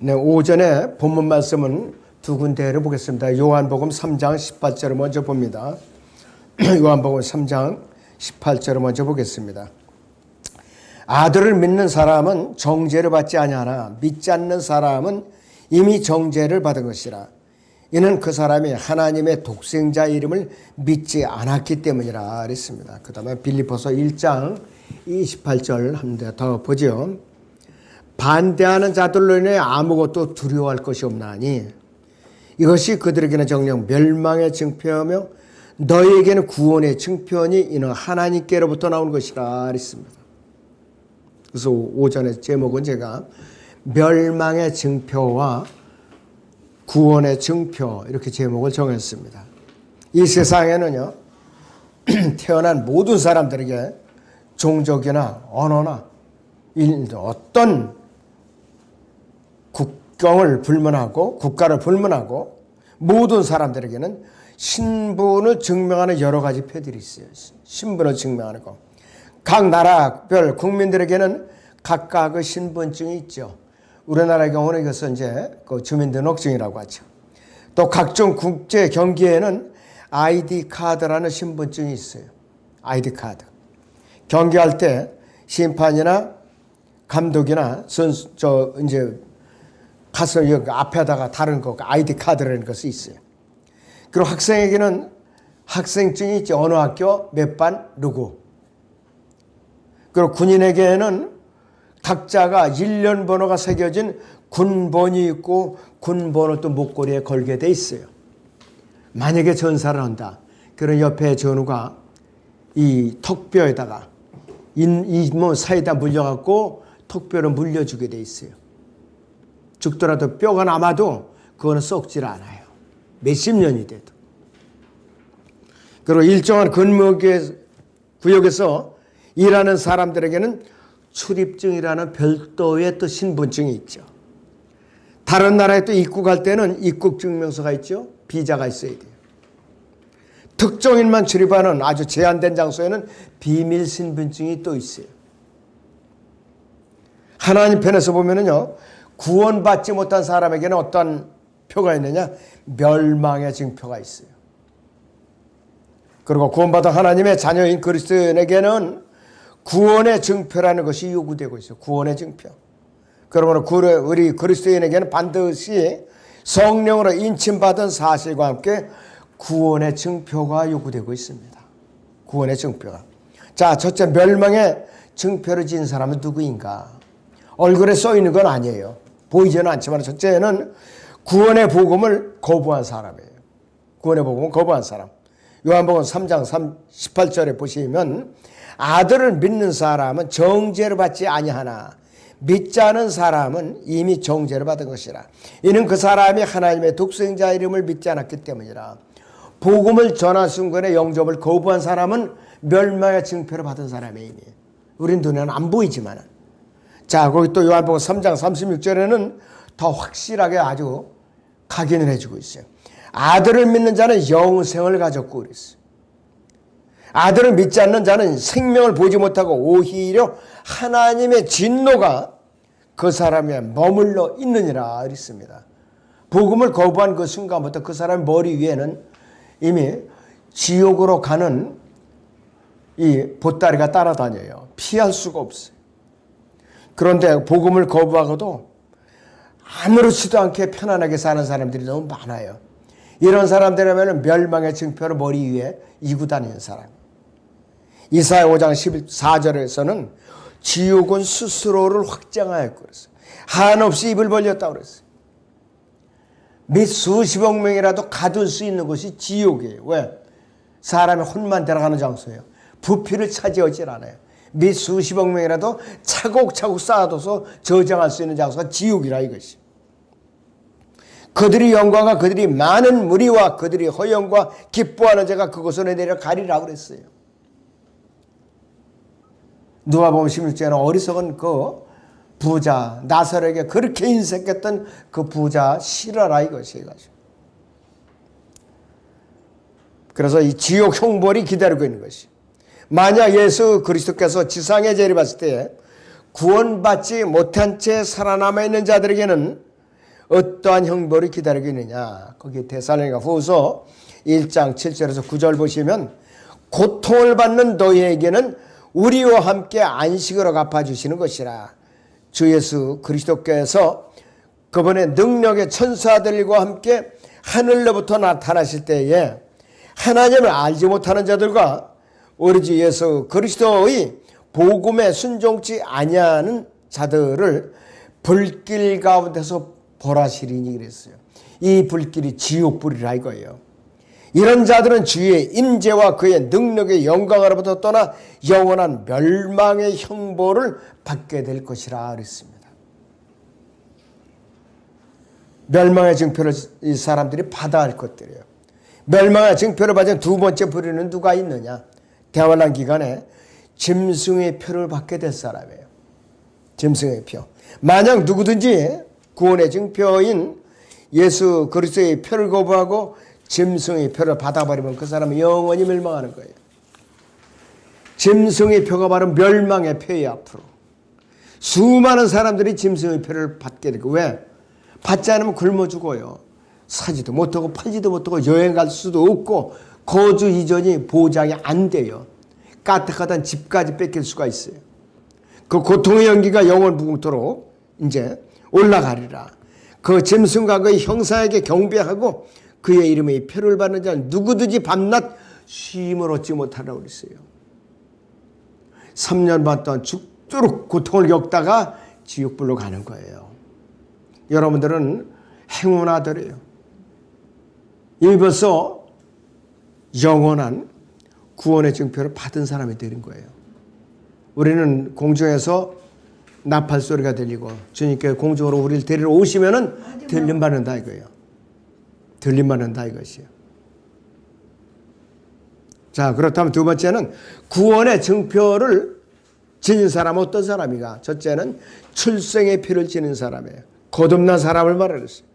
네, 오전에 본문 말씀은 두 군데를 보겠습니다. 요한복음 3장 18절을 먼저 봅니다. 요한복음 3장 18절을 먼저 보겠습니다. 아들을 믿는 사람은 정죄를 받지 아니하나 믿지 않는 사람은 이미 정죄를 받은 것이라. 이는 그 사람이 하나님의 독생자 이름을 믿지 않았기 때문이라 그랬습니다. 그 다음에 빌립보서 1장 28절 한 대 더 보죠. 반대하는 자들로 인해 아무것도 두려워할 것이 없나니 이것이 그들에게는 정녕 멸망의 증표하며 너희에게는 구원의 증표니 이는 하나님께로부터 나온 것이라 그랬습니다. 그래서 오전에 제목은 제가 멸망의 증표와 구원의 증표 이렇게 제목을 정했습니다. 이 세상에는요 태어난 모든 사람들에게 종족이나 언어나 어떤 국경을 불문하고 국가를 불문하고 모든 사람들에게는 신분을 증명하는 여러 가지 표들이 있어요. 신분을 증명하는 거. 각 나라별 국민들에게는 각각의 신분증이 있죠. 우리나라의 경우는 이것은 이제 그 주민등록증이라고 하죠. 또 각종 국제 경기에는 아이디 카드라는 신분증이 있어요. 아이디 카드. 경기할 때 심판이나 감독이나 선수 이제 가서 여기 앞에다가 다른 거 아이디 카드라는 것이 있어요. 그리고 학생에게는 학생증이 있죠. 어느 학교 몇 반 누구. 그리고 군인에게는 각자가 일련 번호가 새겨진 군번이 있고 군번을 또 목걸이에 걸게 돼 있어요. 만약에 전사를 한다. 그런 옆에 전우가 이 턱뼈에다가 뭐 사이다 물려갖고 턱뼈를 물려주게 돼 있어요. 죽더라도 뼈가 남아도 그거는 썩질 않아요. 몇십 년이 돼도. 그리고 일정한 근무 구역에서 일하는 사람들에게는 출입증이라는 별도의 또 신분증이 있죠. 다른 나라에 또 입국할 때는 입국증명서가 있죠. 비자가 있어야 돼요. 특정인만 출입하는 아주 제한된 장소에는 비밀 신분증이 또 있어요. 하나님 편에서 보면은요, 구원받지 못한 사람에게는 어떤 표가 있느냐? 멸망의 증표가 있어요. 그리고 구원받은 하나님의 자녀인 그리스도인에게는 구원의 증표라는 것이 요구되고 있어요. 구원의 증표. 그러므로 우리 그리스도인에게는 반드시 성령으로 인침받은 사실과 함께 구원의 증표가 요구되고 있습니다. 구원의 증표가. 자, 첫째 멸망의 증표를 지은 사람은 누구인가? 얼굴에 써 있는 건 아니에요. 보이지는 않지만 첫째는 구원의 복음을 거부한 사람이에요. 구원의 복음을 거부한 사람. 요한복음 3장 18절에 보시면 아들을 믿는 사람은 정죄를 받지 아니하나 믿지 않은 사람은 이미 정죄를 받은 것이라. 이는 그 사람이 하나님의 독생자 이름을 믿지 않았기 때문이라. 복음을 전한 순간에 영접을 거부한 사람은 멸망의 증표를 받은 사람이에요. 우린 눈에는 안 보이지만. 자, 거기 또 요한복음 3장 36절에는 더 확실하게 아주 각인을 해주고 있어요. 아들을 믿는 자는 영생을 가졌고 그랬어요. 아들을 믿지 않는 자는 생명을 보지 못하고 오히려 하나님의 진노가 그 사람에 머물러 있느니라 그랬습니다. 복음을 거부한 그 순간부터 그 사람의 머리 위에는 이미 지옥으로 가는 이 보따리가 따라다녀요. 피할 수가 없어요. 그런데 복음을 거부하고도 아무렇지도 않게 편안하게 사는 사람들이 너무 많아요. 이런 사람들이라면 멸망의 증표를 머리 위에 이고 다니는 사람. 이사야 5장 14절에서는 지옥은 스스로를 확장하였고 그랬어요. 한없이 입을 벌렸다고 그랬어요. 몇 수십억 명이라도 가둘 수 있는 곳이 지옥이에요. 왜? 사람의 혼만 들어가는 장소예요. 부피를 차지하지 않아요. 몇 수십억 명이라도 차곡차곡 쌓아둬서 저장할 수 있는 장소가 지옥이라 이것이. 그들이 영광과 그들이 많은 무리와 그들이 허영과 기뻐하는 자가 그곳으로 내려가리라고 그랬어요. 누가복음 16장에는 어리석은 그 부자 나사로에게 그렇게 인색했던 그 부자 싫어라 이것이. 그래서 이 지옥 형벌이 기다리고 있는 것이. 만약 예수 그리스도께서 지상에 재림하실 때 구원받지 못한 채 살아남아 있는 자들에게는 어떠한 형벌이 기다리고 있느냐. 거기 데살로니가 후서 1장 7절에서 9절 보시면 고통을 받는 너희에게는 우리와 함께 안식으로 갚아주시는 것이라. 주 예수 그리스도께서 그분의 능력의 천사들과 함께 하늘로부터 나타나실 때에 하나님을 알지 못하는 자들과 우리 주 예수 그리스도의 복음에 순종치 아니하는 자들을 불길 가운데서 벌하시리니 그랬어요. 이 불길이 지옥불이라 이거예요. 이런 자들은 주의 임재와 그의 능력의 영광으로부터 떠나 영원한 멸망의 형벌을 받게 될 것이라 그랬습니다. 멸망의 증표를 이 사람들이 받아야 할 것들이에요. 멸망의 증표를 받은 두 번째 부류는 누가 있느냐. 대환란 기간에 짐승의 표를 받게 될 사람이에요. 짐승의 표. 만약 누구든지 구원의 증표인 예수 그리스도의 표를 거부하고 짐승의 표를 받아버리면 그 사람은 영원히 멸망하는 거예요. 짐승의 표가 바로 멸망의 표예요. 앞으로 수많은 사람들이 짐승의 표를 받게 되고, 왜? 받지 않으면 굶어 죽어요. 사지도 못하고 팔지도 못하고 여행 갈 수도 없고 거주 이전이 보장이 안 돼요. 까딱하던 집까지 뺏길 수가 있어요. 그 고통의 연기가 영원 무궁토록 이제 올라가리라. 그 짐승과 그의 형상에게 경배하고 그의 이름의 표를 받는 자는 누구든지 밤낮 쉼을 얻지 못하라고 그랬어요. 3년 반 동안 죽도록 고통을 겪다가 지옥불로 가는 거예요. 여러분들은 행운아들이에요. 이미 벌써 영원한 구원의 증표를 받은 사람이 되는 거예요. 우리는 공중에서 나팔 소리가 들리고 주님께 공중으로 우리를 데리러 오시면은 들림받는다 이거예요. 들림받는다 이것이에요. 자, 그렇다면 두 번째는 구원의 증표를 지닌 사람은 어떤 사람이가? 첫째는 출생의 피를 지닌 사람이에요. 거듭난 사람을 말하겠어요.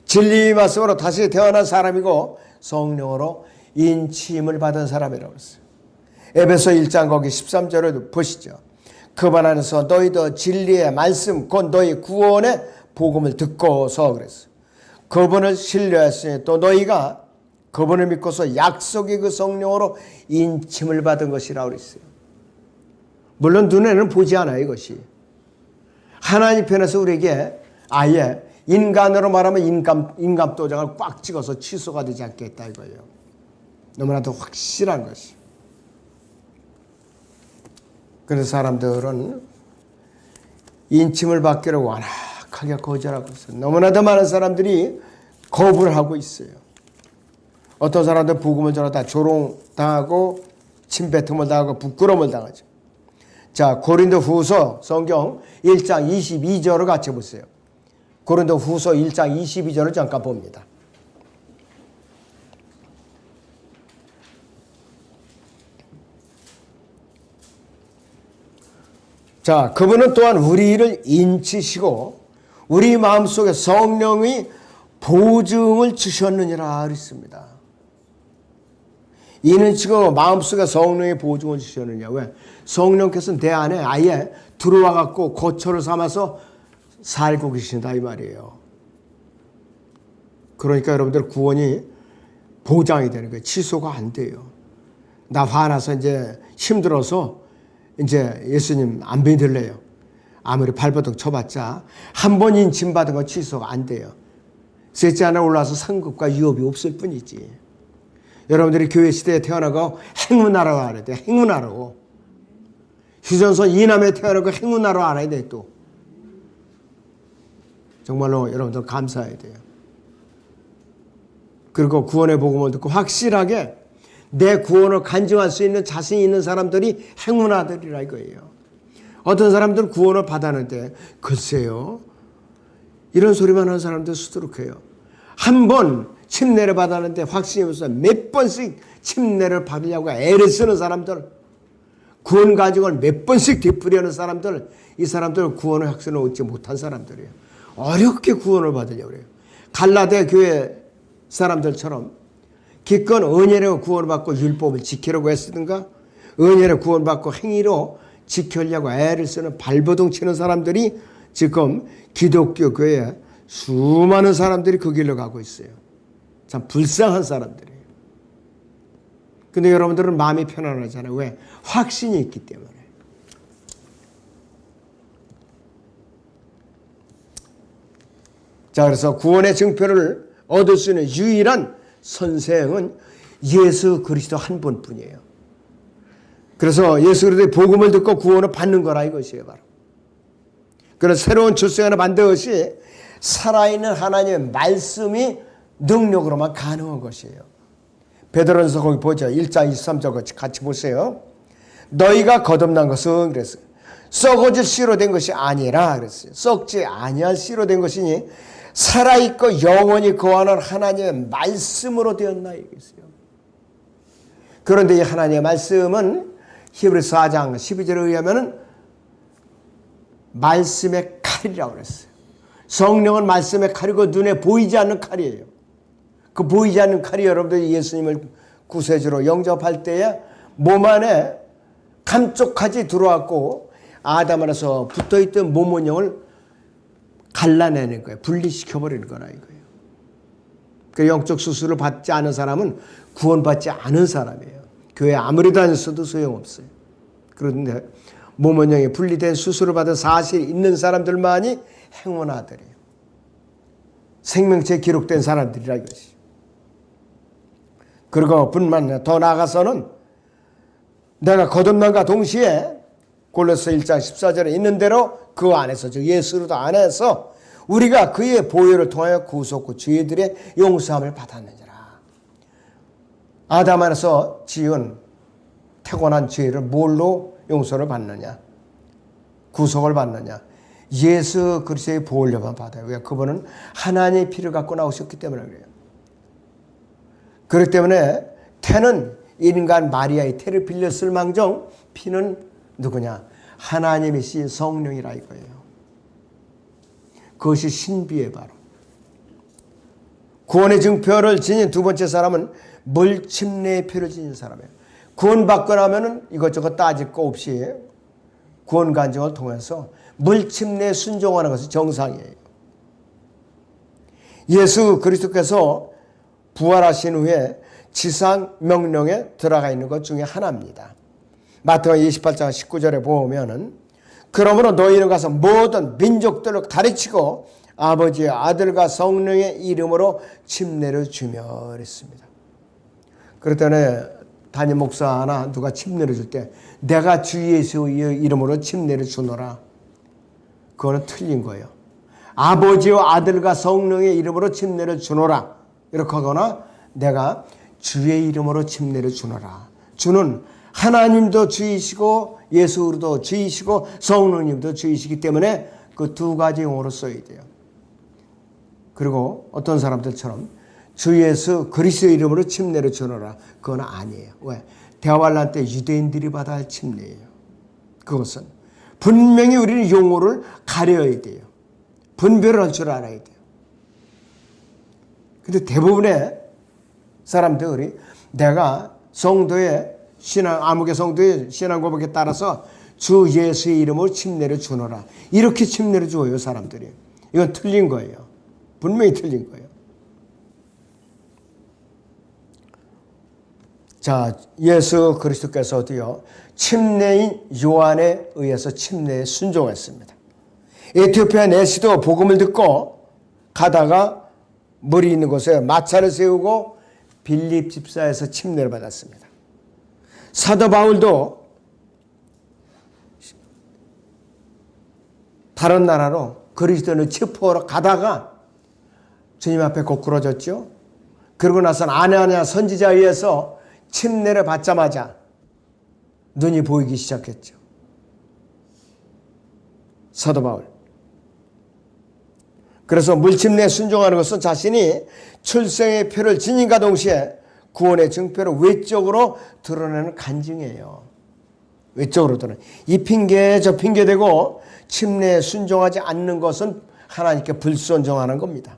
진리의 말씀으로 다시 태어난 사람이고 성령으로 인치임을 받은 사람이라고 했어요. 에베소 1장 거기 13절을 보시죠. 그분 안에서 너희도 진리의 말씀 곧 너희 구원의 복음을 듣고서 그랬어요. 그분을 신뢰했으니 또 너희가 그분을 믿고서 약속의 그 성령으로 인침을 받은 것이라고 그랬어요. 물론 눈에는 보지 않아요. 이것이 하나님 편에서 우리에게 아예 인간으로 말하면 인감 도장을 꽉 찍어서 취소가 되지 않겠다 이거예요. 너무나도 확실한 것이. 그래서 사람들은 인침을 받기를 완악하게 거절하고 있어요. 너무나도 많은 사람들이 거부를 하고 있어요. 어떤 사람들은 복음을 전하다 조롱당하고 침뱉음을 당하고 부끄러움을 당하죠. 자, 고린도 후서 성경 1장 22절을 같이 보세요. 고린도 후서 1장 22절을 잠깐 봅니다. 자, 그분은 또한 우리를 인치시고 우리 마음속에 성령의 보증을 주셨느니라 그랬습니다. 이는 지금 마음속에 성령의 보증을 주셨느냐. 왜? 성령께서 내 안에 아예 들어와 갖고 거처를 삼아서 살고 계신다 이 말이에요. 그러니까 여러분들 구원이 보장이 되는 거예요. 취소가 안 돼요. 나 화나서 이제 힘들어서 이제 예수님 안 믿을래요. 아무리 발버둥 쳐봤자 한 번 인침받은 건 취소가 안 돼요. 셋째 하나 올라와서 상급과 유업이 없을 뿐이지. 여러분들이 교회 시대에 태어나고 행운하러 알아야 돼. 행운하러. 휴전선 이남에 태어나고 행운하러 알아야 돼. 또 정말로 여러분들 감사해야 돼요. 그리고 구원의 복음을 듣고 확실하게 내 구원을 간증할 수 있는 자신이 있는 사람들이 행운아들이라 이거예요. 어떤 사람들은 구원을 받았는데 글쎄요. 이런 소리만 하는 사람들 수두룩해요. 한 번 침례를 받았는데 확신이 없어서 몇 번씩 침례를 받으려고 애를 쓰는 사람들, 구원 가정을 몇 번씩 되풀이하는 사람들, 이 사람들은 구원의 확신을 얻지 못한 사람들이에요. 어렵게 구원을 받으려고 그래요. 갈라데 교회 사람들처럼 기껏 은혜로 구원을 받고 율법을 지키려고 했으든가 은혜로 구원받고 행위로 지키려고 애를 쓰는 발버둥 치는 사람들이 지금 기독교 교회에 수많은 사람들이 그 길로 가고 있어요. 참 불쌍한 사람들이에요. 근데 여러분들은 마음이 편안하잖아요. 왜? 확신이 있기 때문에. 자, 그래서 구원의 증표를 얻을 수 있는 유일한 선생은 예수 그리스도 한 분뿐이에요. 그래서 예수 그리스도의 복음을 듣고 구원을 받는 거라 이것이에요, 바로. 그래서 새로운 출생하는 반드시 살아있는 하나님의 말씀이 능력으로만 가능한 것이에요. 베드로전서 거기 보죠. 1장 23절 같이 보세요. 너희가 거듭난 것은 그랬어요. 썩어질 씨로 된 것이 아니라 그랬어요. 썩지 아니할 씨로 된 것이니 살아있고 영원히 거하는 하나님의 말씀으로 되었나 이겠어요. 그런데 이 하나님의 말씀은 히브리서 4장 12절에 의하면 말씀의 칼이라고 그랬어요. 성령은 말씀의 칼이고 눈에 보이지 않는 칼이에요. 그 보이지 않는 칼이 여러분들이 예수님을 구세주로 영접할 때에 몸 안에 감쪽같이 들어왔고 아담 안에서 붙어있던 몸 원형을 갈라내는 거예요. 분리시켜버리는 거라 이거예요. 그 영적 수술을 받지 않은 사람은 구원받지 않은 사람이에요. 교회 아무리 다녔어도 소용없어요. 그런데 몸 원형이 분리된 수술을 받은 사실이 있는 사람들만이 행운아들이에요. 생명체에 기록된 사람들이라 이것이. 그리고 뿐만 더 나아가서는 내가 거듭남과 동시에 골로새 1장 14절에 있는 대로 그 안에서 즉 예수로 안에서 우리가 그의 보혈을 통하여 구속과 죄들의 용서함을 받았느니라. 아담 안에서 지은 태고난 죄를 뭘로 용서를 받느냐? 구속을 받느냐? 예수 그리스도의 보혈로만 받아요. 왜? 그분은 하나님의 피를 갖고 나오셨기 때문에 그래요. 그렇기 때문에 태는 인간 마리아의 태를 빌렸을 망정 피는 누구냐? 하나님이신 성령이라 이거예요. 그것이 신비의 바로. 구원의 증표를 지닌 두 번째 사람은 물침례의 표를 지닌 사람이에요. 구원받고 나면은 이것저것 따질 거 없이 구원 간증을 통해서 물침례에 순종하는 것이 정상이에요. 예수 그리스도께서 부활하신 후에 지상 명령에 들어가 있는 것 중에 하나입니다. 마태복음 28장 19절에 보면은 그러므로 너희는 가서 모든 민족들을 가르치고 아버지의 아들과 성령의 이름으로 침례를 주며 그랬습니다. 그랬더니 담임 목사나 누가 침례를 줄 때 내가 주 예수의 이름으로 침례를 주노라. 그거는 틀린 거예요. 아버지와 아들과 성령의 이름으로 침례를 주노라. 이렇게 하거나 내가 주의 이름으로 침례를 주노라. 주는 하나님도 주이시고 예수도 주이시고 성령님도 주이시기 때문에 그 두 가지 용어로 써야 돼요. 그리고 어떤 사람들처럼 주 예수 그리스도의 이름으로 침례를 주노라. 그건 아니에요. 왜? 대환란 때 유대인들이 받아야 할 침례예요. 그것은 분명히 우리는 용어를 가려야 돼요. 분별을 할 줄 알아야 돼요. 근데 대부분의 사람들이 내가 성도의 신앙, 암흑의 성도의 신앙 고백에 따라서 주 예수의 이름으로 침례를 주노라. 이렇게 침례를 줘요, 사람들이. 이건 틀린 거예요. 분명히 틀린 거예요. 자, 예수 그리스도께서도요, 침례인 요한에 의해서 침례에 순종했습니다. 에티오피아 내시도 복음을 듣고 가다가 물이 있는 곳에 마차를 세우고 빌립 집사에서 침례를 받았습니다. 사도 바울도 다른 나라로 그리스도인을 체포하러 가다가 주님 앞에 고꾸러졌죠. 그러고 나서는 아나니아 선지자에 의해서 침례를 받자마자 눈이 보이기 시작했죠. 사도 바울. 그래서 물침례에 순종하는 것은 자신이 출생의 표를 지님과 동시에 구원의 증표를 외적으로 드러내는 간증이에요. 외적으로 드러내. 이 핑계 저 핑계 대고 침례에 순종하지 않는 것은 하나님께 불순종하는 겁니다.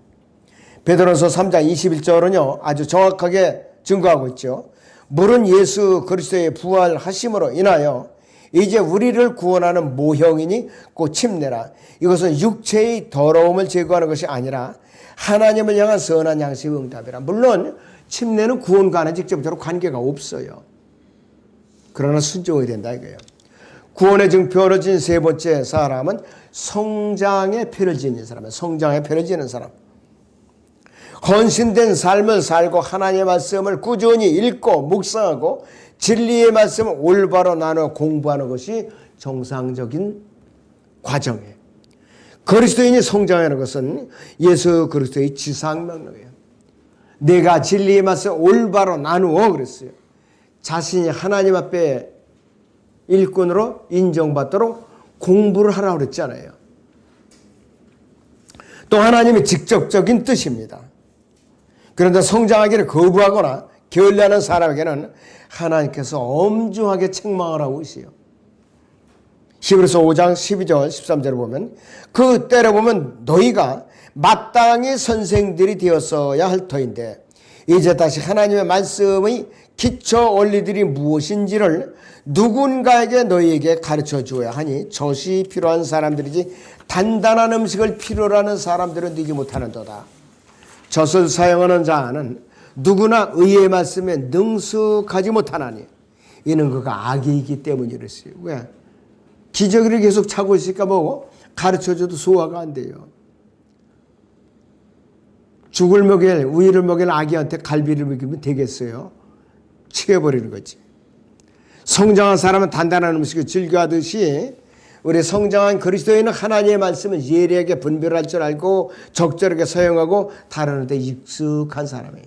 베드로서 3장 21절은요 아주 정확하게 증거하고 있죠. 물은 예수 그리스도의 부활하심으로 인하여 이제 우리를 구원하는 모형이니 곧 침례라. 이것은 육체의 더러움을 제거하는 것이 아니라 하나님을 향한 선한 양식의 응답이라. 물론 침례는 구원과는 직접적으로 관계가 없어요. 그러나 순종해야 된다 이거예요. 구원의 증표로 진 세 번째 사람은 성장의 표를 지닌 사람이에요. 성장의 표를 지는 사람. 헌신된 삶을 살고 하나님의 말씀을 꾸준히 읽고 묵상하고 진리의 말씀을 올바로 나눠 공부하는 것이 정상적인 과정이에요. 그리스도인이 성장하는 것은 예수 그리스도의 지상명령이에요. 내가 진리의 말씀을 올바로 나누어 그랬어요. 자신이 하나님 앞에 일꾼으로 인정받도록 공부를 하라고 그랬잖아요. 또 하나님의 직접적인 뜻입니다. 그런데 성장하기를 거부하거나 게을리하는 사람에게는 하나님께서 엄중하게 책망을 하고 있어요. 히브리서 5장 12절 13절을 보면 그 때를 보면 너희가 마땅히 선생들이 되었어야 할 터인데 이제 다시 하나님의 말씀의 기초 원리들이 무엇인지를 누군가에게 너희에게 가르쳐 주어야 하니 젖이 필요한 사람들이지 단단한 음식을 필요로 하는 사람들은 되지 못하는도다. 젖을 사용하는 자는 누구나 의의 말씀에 능숙하지 못하나니 이는 그가 악이기 때문이랬어요. 왜? 기저귀를 계속 차고 있으니까 뭐 가르쳐줘도 소화가 안 돼요. 죽을 먹일 우유를 먹일 아기한테 갈비를 먹이면 되겠어요? 취해버리는 거지. 성장한 사람은 단단한 음식을 즐겨하듯이 우리 성장한 그리스도인은 하나님의 말씀을 예리하게 분별할 줄 알고 적절하게 사용하고 다루는 데 익숙한 사람이에요.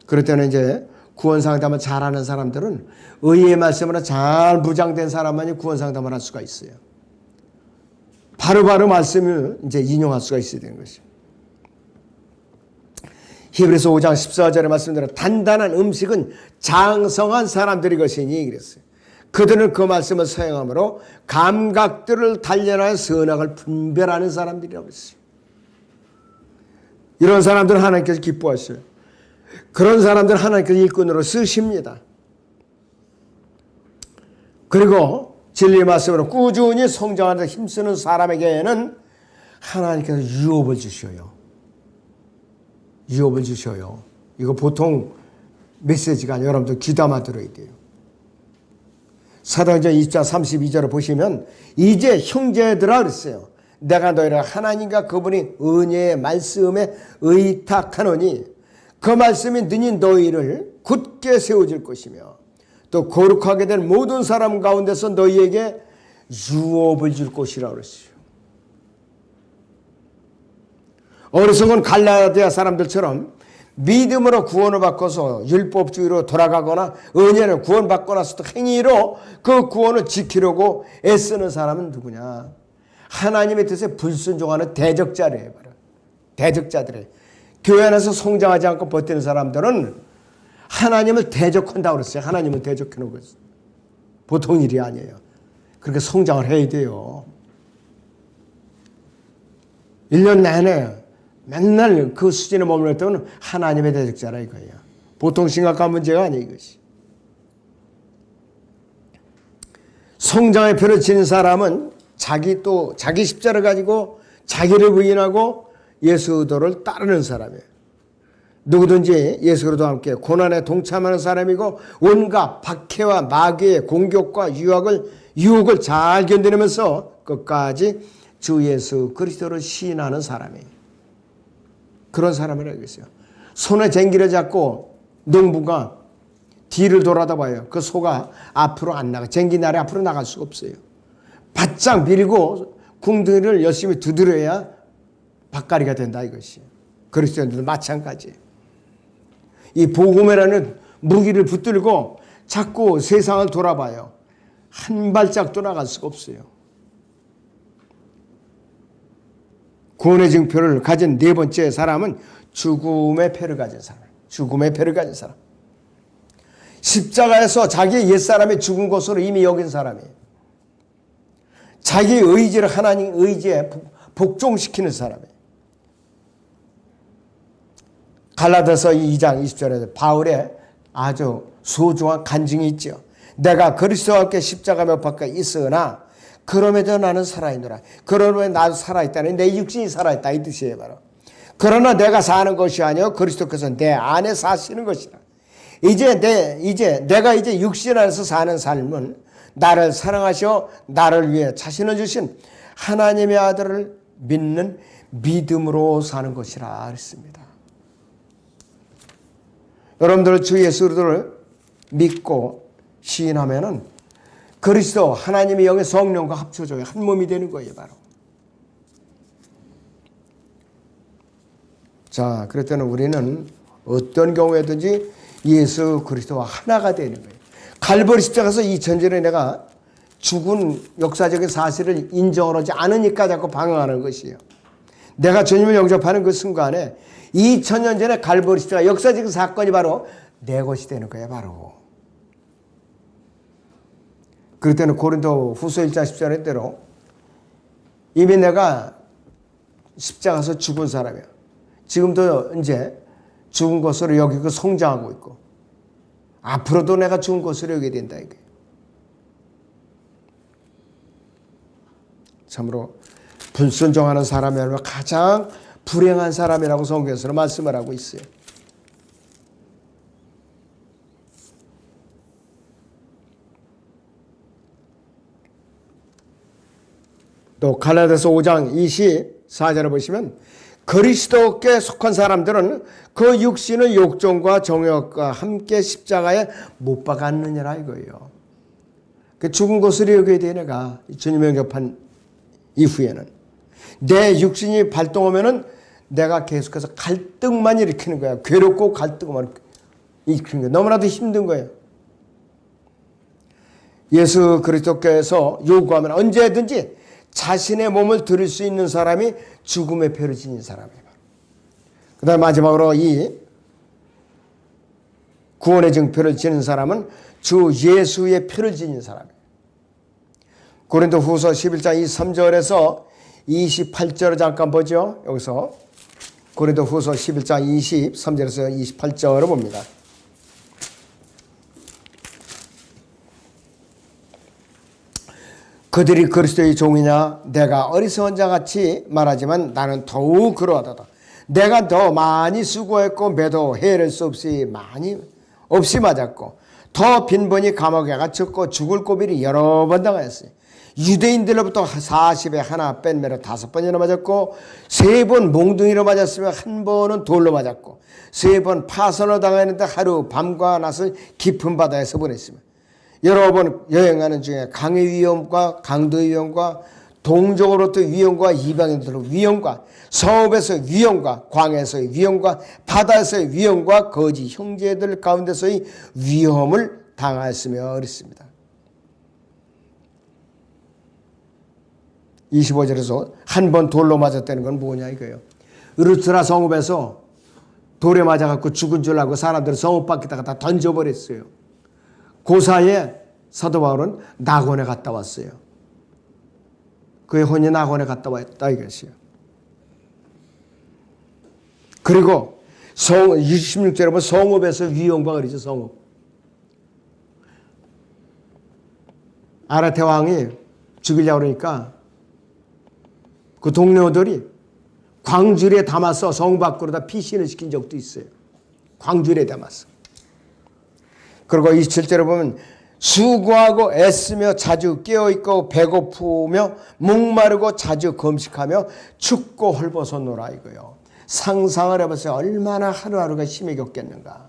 그럴 때는 이제 구원 상담을 잘하는 사람들은 의의 말씀으로 잘 무장된 사람만이 구원 상담을 할 수가 있어요. 바로바로 말씀을 이제 인용할 수가 있어야 되는 것이죠. 히브리서 5장 14절의 말씀대로 단단한 음식은 장성한 사람들의 것이니 그랬어요. 그들은 그 말씀을 사용함으로 감각들을 단련하여 선악을 분별하는 사람들이라고 했어요. 이런 사람들은 하나님께서 기뻐하셔요. 그런 사람들은 하나님께서 일꾼으로 쓰십니다. 그리고 진리의 말씀으로 꾸준히 성장하는 데 힘쓰는 사람에게는 하나님께서 유업을 주셔요. 유업을 주셔요. 이거 보통 메시지가 아니라 여러분들 귀담아 들어야 돼요. 사도행전 20장 32절을 보시면 이제 형제들아 그랬어요. 내가 너희를 하나님과 그분이 은혜의 말씀에 의탁하노니 그 말씀이 능히 너희를 굳게 세워줄 것이며 또 거룩하게 된 모든 사람 가운데서 너희에게 유업을 줄 것이라고 그랬어요. 어리석은 갈라디아 사람들처럼 믿음으로 구원을 받고서 율법주의로 돌아가거나 은혜를 구원받고 나서 또 행위로 그 구원을 지키려고 애쓰는 사람은 누구냐? 하나님의 뜻에 불순종하는 대적자래요. 대적자들이에요. 교회 안에서 성장하지 않고 버티는 사람들은 하나님을 대적한다고 그랬어요. 하나님을 대적해놓은 거죠. 보통 일이 아니에요. 그렇게 성장을 해야 돼요. 1년 내내 맨날 그 수준에 머물렀다면 하나님의 대적자라 이거예요. 보통 심각한 문제가 아니에요. 이것이. 성장의 표를 지닌 사람은 자기 십자를 가지고 자기를 부인하고 예수도를 따르는 사람이에요. 누구든지 예수 그리스도와 함께 고난에 동참하는 사람이고 온갖 박해와 마귀의 공격과 유혹을 잘 견디면서 끝까지 주 예수 그리스도를 시인하는 사람이에요. 그런 사람을 알고 있어요. 손에 쟁기를 잡고 농부가 뒤를 돌아다 봐요. 그 소가 앞으로 안 나가. 쟁기날에 앞으로 나갈 수가 없어요. 바짝 밀고 궁둥이를 열심히 두드려야 밭가리가 된다 이것이. 그리스도인들도 마찬가지예요. 이 복음이라는 무기를 붙들고 자꾸 세상을 돌아봐요. 한 발짝도 나갈 수가 없어요. 구원의 증표를 가진 네 번째 사람은 죽음의 표를 가진 사람. 죽음의 표를 가진 사람. 십자가에서 자기의 옛사람이 죽은 것으로 이미 여긴 사람이에요. 자기의 의지를 하나님 의지에 복종시키는 사람이에요. 갈라디아서 2장 20절에서 바울의 아주 소중한 간증이 있죠. 내가 그리스도와 함께 십자가 못 박혀 있으나 그럼에도 나는 살아있노라. 그러면 나도 살아있다니 내 육신이 살아있다 이 뜻이에요 바로. 그러나 내가 사는 것이 아니요 그리스도께서 내 안에 사시는 것이라. 이제 내가 육신 안에서 사는 삶은 나를 사랑하시어 나를 위해 자신을 주신 하나님의 아들을 믿는 믿음으로 사는 것이라 했습니다. 여러분들 주 예수를 믿고 시인하면은 그리스도 하나님의 영의 성령과 합쳐져요. 한 몸이 되는 거예요 바로. 자, 그랬더니 우리는 어떤 경우에든지 예수 그리스도와 하나가 되는 거예요. 갈보리 십자가에서 2000년에 내가 죽은 역사적인 사실을 인정하지 않으니까 자꾸 방황하는 것이에요. 내가 주님을 영접하는 그 순간에 2000년 전에 갈보리 십자가 역사적인 사건이 바로 내 것이 되는 거예요 바로. 그럴 때는 고린도 후서 1장 10절의 대로 이미 내가 십자가에서 죽은 사람이야. 지금도 이제 죽은 것으로 여기고 성장하고 있고 앞으로도 내가 죽은 것으로 여기게 된다 이게. 참으로 불순종하는 사람이라면 가장 불행한 사람이라고 성경에서는 말씀을 하고 있어요. 또 갈라디아서 5장 24절을 보시면 그리스도께 속한 사람들은 그 육신의 욕정과 정욕과 함께 십자가에 못 박았느니라 이거예요. 그 죽은 것으로 여겨야 돼 내가 주님을 영접한 이후에는. 내 육신이 발동하면은 내가 계속해서 갈등만 일으키는 거야. 괴롭고 갈등만 일으키는 거야. 너무나도 힘든 거예요. 예수 그리스도께서 요구하면 언제든지 자신의 몸을 드릴 수 있는 사람이 죽음의 표를 지닌 사람이에요. 그 다음 마지막으로 이 구원의 증표를 지닌 사람은 주 예수의 표를 지닌 사람이에요. 고린도 후서 11장 23절에서 28절을 잠깐 보죠. 여기서 고린도 후서 11장 23절에서 28절을 봅니다. 그들이 그리스도의 종이냐 내가 어리석은 자같이 말하지만 나는 더욱 그러하도다. 내가 더 많이 수고했고 매도 헤아릴 수 없이 맞았고 더 빈번히 감옥에 갇혔고 죽을 고비를 여러 번 당하였어요. 유대인들로부터 40에 하나 뺀 매로 5번이나 맞았고 3번 몽둥이로 맞았으며 1번은 돌로 맞았고 3번 파선을 당했는데 하루 밤과 낮을 깊은 바다에서 보냈으며 여러 번 여행하는 중에 강의 위험과 강도의 위험과 동족으로부터 위험과 이방인들의 위험과 성읍에서의 위험과 광야에서의 위험과 바다에서의 위험과 거짓 형제들 가운데서의 위험을 당하였으며 그랬습니다. 25절에서 1번 돌로 맞았다는 건 뭐냐 이거예요. 으르트라 성읍에서 돌에 맞아갖고 죽은 줄 알고 사람들을 성읍 밖에다가 다 던져버렸어요. 그 사이에 사도 바울은 낙원에 갔다 왔어요. 그의 혼이 낙원에 갔다 왔다 이것이요. 그리고 26절에 보면 성읍에서 위험과 그러죠. 성읍. 아라테 왕이 죽이려고 그러니까 그 동료들이 광주리에 담아서 성 밖으로다 피신을 시킨 적도 있어요. 광주리에 담았어. 그리고 27절에 보면 수고하고 애쓰며 자주 깨어있고 배고프며 목마르고 자주 금식하며 춥고 헐벗었노라 이거요. 상상을 해보세요. 얼마나 하루하루가 힘이 겹겠는가.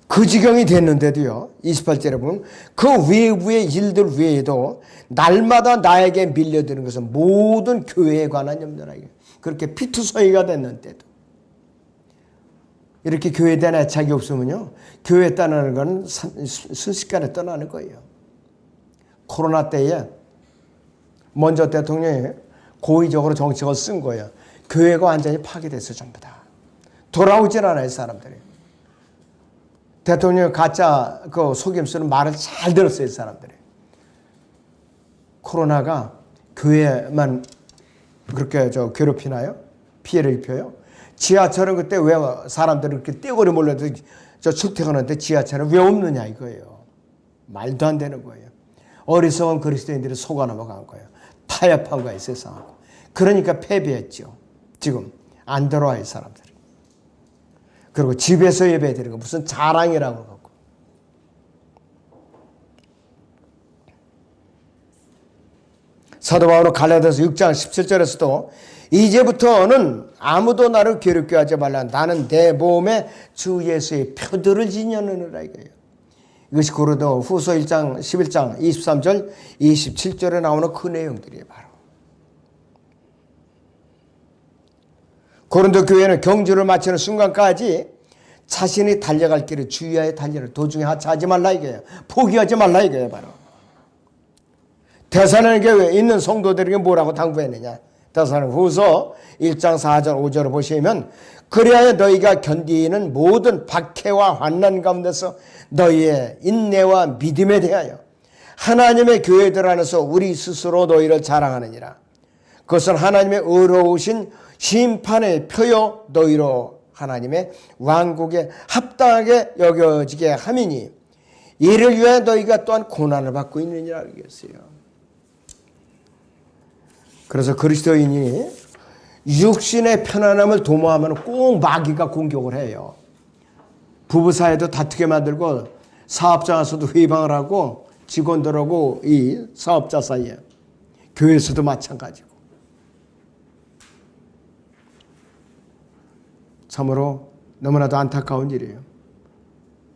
그 지경이 됐는데도요. 28절에 보면 그 외부의 일들 외에도 날마다 나에게 밀려드는 것은 모든 교회에 관한 염려라. 그렇게 피투성이가 됐는데도 이렇게 교회에 대한 애착이 없으면요. 교회에 떠나는 건 순식간에 떠나는 거예요. 코로나 때에 먼저 대통령이 고의적으로 정책을 쓴 거예요. 교회가 완전히 파괴됐어요. 전부 다. 돌아오질 않아요. 사람들이. 대통령이 가짜 그 속임 쓰는 말을 잘 들었어요. 사람들이. 코로나가 교회만 그렇게 괴롭히나요? 피해를 입혀요? 지하철은 그때 왜 사람들이 이렇게 떼거리 몰려도 저 출퇴근하는데 지하철은 왜 없느냐 이거예요. 말도 안 되는 거예요. 어리석은 그리스도인들이 속아 넘어간 거예요. 타협한 거예요, 세상하고. 그러니까 패배했죠. 지금 안 들어와요, 사람들이. 그리고 집에서 예배드리는 거 무슨 자랑이라고 그러고. 사도 바울은 갈라디아서 6장 17절에서도 이제부터는 아무도 나를 괴롭게 하지 말라. 나는 내 몸에 주 예수의 표들을 지녀느니라 이거예요. 이것이 고린도 후서 1장 11장 23절 27절에 나오는 그 내용들이에요. 바로 고린도 교회는 경주를 마치는 순간까지 자신이 달려갈 길을 주의하여 달리는 도중에 하차하지 말라 이거예요. 포기하지 말라 이거예요. 바로 데살로니가 교회에 있는 성도들에게 뭐라고 당부했느냐. 데살로니가 후서 1장 4절 5절을 보시면 그리하여 너희가 견디는 모든 박해와 환난 가운데서 너희의 인내와 믿음에 대하여 하나님의 교회들 안에서 우리 스스로 너희를 자랑하느니라. 그것은 하나님의 의로우신 심판의 표요 너희로 하나님의 왕국에 합당하게 여겨지게 함이니 이를 위해 너희가 또한 고난을 받고 있느니라 그랬어요. 그래서 그리스도인이 육신의 편안함을 도모하면 꼭 마귀가 공격을 해요. 부부 사이도 다투게 만들고 사업장에서도 회방을 하고 직원들하고 이 사업자 사이에 교회에서도 마찬가지고. 참으로 너무나도 안타까운 일이에요.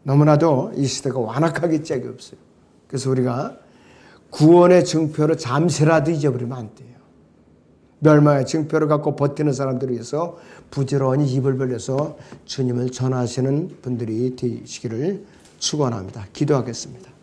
너무나도 이 시대가 완악하기 짝이 없어요. 그래서 우리가 구원의 증표를 잠시라도 잊어버리면 안 돼요. 멸망의 증표를 갖고 버티는 사람들을 위해서 부지런히 입을 벌려서 주님을 전하시는 분들이 되시기를 축원합니다. 기도하겠습니다.